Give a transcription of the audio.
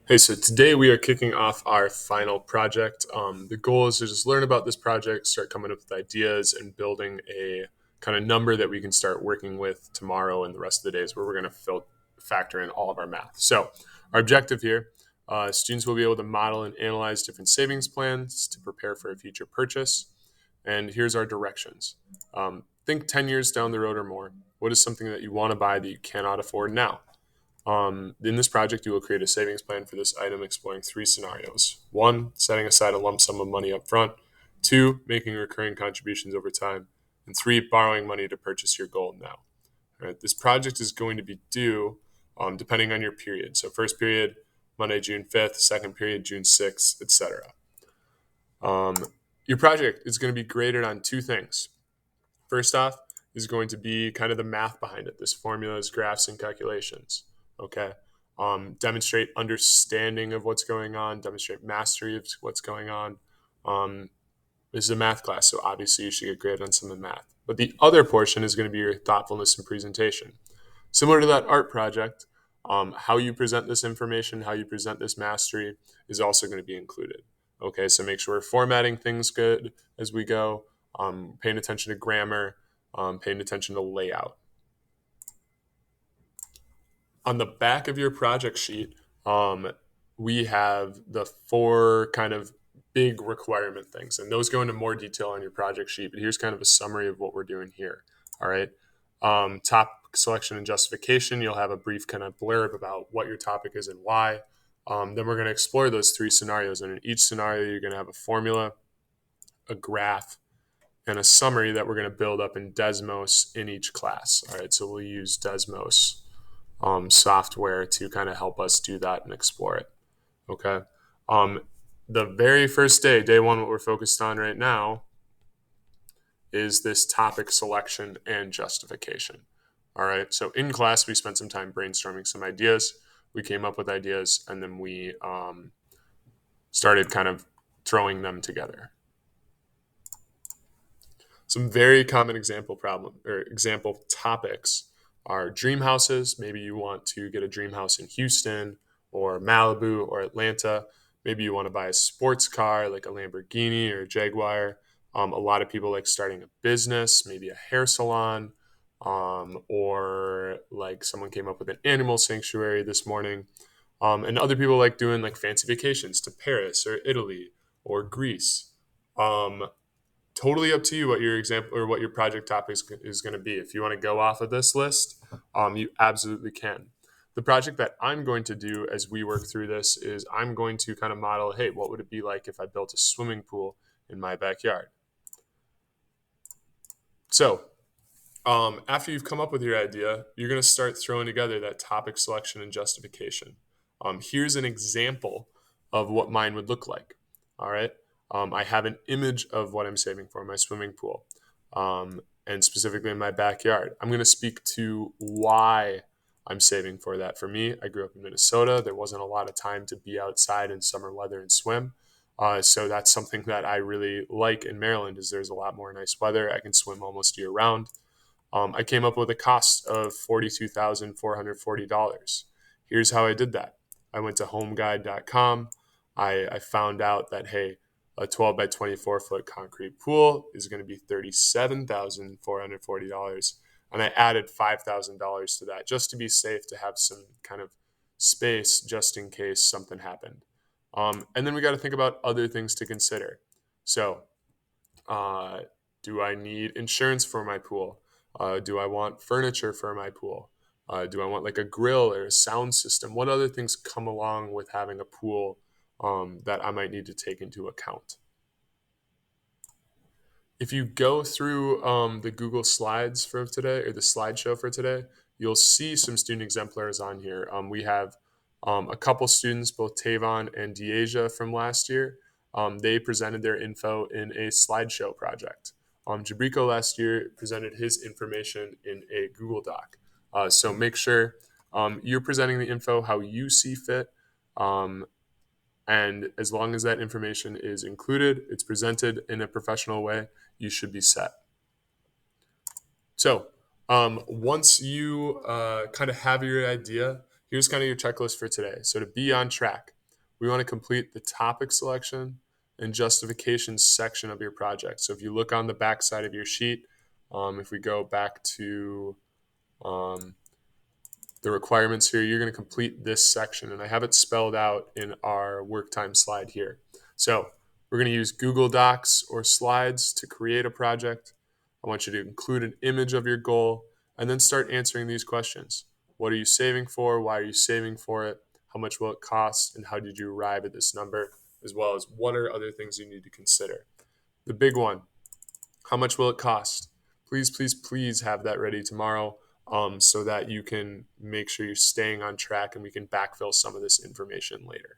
Hey, so today we are kicking off our final project. The goal is to just learn about this project, start coming up with ideas, and building a kind of number that we can start working with tomorrow and the rest of the days where we're going to factor in all of our math. So, our objective here students will be able to model and analyze different savings plans to prepare for a future purchase. And here's our directions. Think 10 years down the road or more. What is something that you want to buy that you cannot afford now? In this project, you will create a savings plan for this item exploring three scenarios. One, setting aside a lump sum of money up front. Two, making recurring contributions over time. And three, borrowing money to purchase your gold now. All right, this project is going to be due depending on your period. So first period, Monday, June 5th, second period, June 6th, etc. Um, your project is going to be graded on two things. First off is going to be kind of the math behind it. This formulas, graphs, and calculations. Okay. Demonstrate understanding of what's going on, demonstrate mastery of what's going on. This is a math class, so obviously you should get graded on some of the math. But the other portion is going to be your thoughtfulness and presentation. Similar to that art project, how you present this information, how you present this mastery is also going to be included. Okay, so make sure we're formatting things good as we go, paying attention to grammar, paying attention to layout. On the back of your project sheet, we have the four kind of big requirement things, and those go into more detail on your project sheet. But here's kind of a summary of what we're doing here. All right. Topic selection and justification. You'll have a brief kind of blurb about what your topic is and why. Then we're going to explore those three scenarios, and in each scenario, you're going to have a formula, a graph, and a summary that we're going to build up in Desmos in each class. All right, so we'll use Desmos software to kind of help us do that and explore it. Okay. The very first day, day one, what we're focused on right now is this topic selection and justification. All right. So in class, we spent some time brainstorming some ideas. We came up with ideas, and then we started kind of throwing them together. Some very common example topics are dream houses. Maybe you want to get a dream house in Houston or Malibu or Atlanta. Maybe you want to buy a sports car like a Lamborghini or a Jaguar. A lot of people like starting a business, maybe a hair salon, or like someone came up with an animal sanctuary this morning. And other people like doing like fancy vacations to Paris or Italy or Greece. Totally up to you what your example or what your project topic is going to be. If you want to go off of this list, you absolutely can. The project that I'm going to do as we work through this is I'm going to kind of model, hey, what would it be like if I built a swimming pool in my backyard? So after you've come up with your idea, you're going to start throwing together that topic selection and justification. Here's an example of what mine would look like. All right. I have an image of what I'm saving for my swimming pool, and specifically in my backyard. I'm going to speak to why I'm saving for that. For me, I grew up in Minnesota. There wasn't a lot of time to be outside in summer weather and swim. So that's something that I really like in Maryland is there's a lot more nice weather. I can swim almost year round. I came up with a cost of $42,440. Here's how I did that. I went to homeguide.com. I found out that, hey, a 12 by 24 foot concrete pool is going to be $37,440. And I added $5,000 to that just to be safe, to have some kind of space just in case something happened. And then we got to think about other things to consider. So, do I need insurance for my pool? Do I want furniture for my pool? Do I want like a grill or a sound system? What other things come along with having a pool that I might need to take into account? If you go through the Google Slides for today or the slideshow for today, you'll see some student exemplars on here. We have a couple students, both Tavon and Deasia from last year. They presented their info in a slideshow project. Jabrico last year presented his information in a Google Doc. So make sure you're presenting the info how you see fit. And as long as that information is included, it's presented in a professional way, you should be set. So once you kind of have your idea, here's kind of your checklist for today. So to be on track, we want to complete the topic selection and justification section of your project. So if you look on the back side of your sheet, if we go back to um, the requirements here, you're going to complete this section, and I have it spelled out in our work time slide here. So we're going to use Google Docs or Slides to create a project. I want you to include an image of your goal and then start answering these questions. What are you saving for? Why are you saving for it? How much will it cost? And how did you arrive at this number? As well as what are other things you need to consider? The big one, how much will it cost? Please, please, please have that ready tomorrow, so that you can make sure you're staying on track and we can backfill some of this information later.